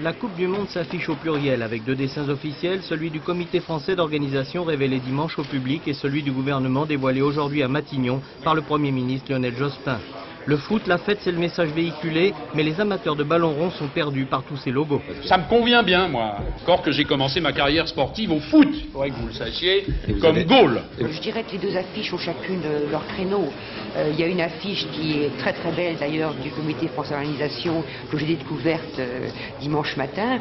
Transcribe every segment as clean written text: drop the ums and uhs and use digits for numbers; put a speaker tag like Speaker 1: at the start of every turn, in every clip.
Speaker 1: La Coupe du Monde s'affiche au pluriel avec deux dessins officiels, celui du comité français d'organisation révélé dimanche au public et celui du gouvernement dévoilé aujourd'hui à Matignon par le Premier ministre Lionel Jospin. Le foot, la fête, c'est le message véhiculé, mais les amateurs de ballon rond sont perdus par tous ces logos.
Speaker 2: Ça me convient bien, moi. Encore que j'ai commencé ma carrière sportive au foot, il faudrait que vous le sachiez, comme goal.
Speaker 3: Je dirais que les deux affiches ont chacune leur créneau. Il y a une affiche qui est très très belle d'ailleurs du comité français d'organisation que j'ai découverte dimanche matin,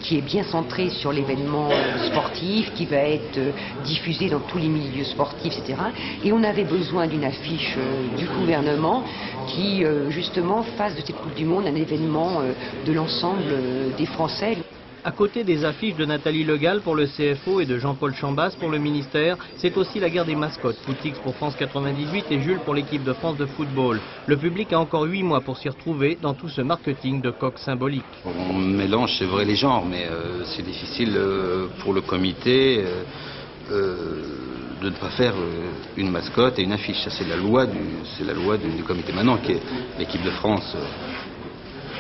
Speaker 3: qui est bien centrée sur l'événement sportif, qui va être diffusé dans tous les milieux sportifs, etc. Et on avait besoin d'une affiche du gouvernement qui justement fasse de cette Coupe du Monde un événement de l'ensemble des Français.
Speaker 1: À côté des affiches de Nathalie Legal pour le CFO et de Jean-Paul Chambas pour le ministère, c'est aussi la guerre des mascottes. Footix pour France 98 et Jules pour l'équipe de France de football. Le public a encore 8 mois pour s'y retrouver dans tout ce marketing de coq symbolique.
Speaker 4: On mélange, c'est vrai, les genres, mais c'est difficile pour le comité de ne pas faire une mascotte et une affiche. C'est la loi du comité. Maintenant que l'équipe de France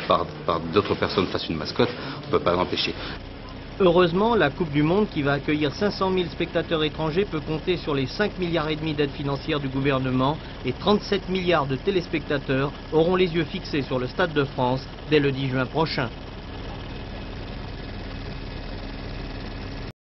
Speaker 4: par d'autres personnes fasse une mascotte, on ne peut pas l'empêcher.
Speaker 1: Heureusement, la Coupe du Monde, qui va accueillir 500 000 spectateurs étrangers, peut compter sur les 5,5 milliards d'aides financières du gouvernement et 37 milliards de téléspectateurs auront les yeux fixés sur le Stade de France dès le 10 juin prochain.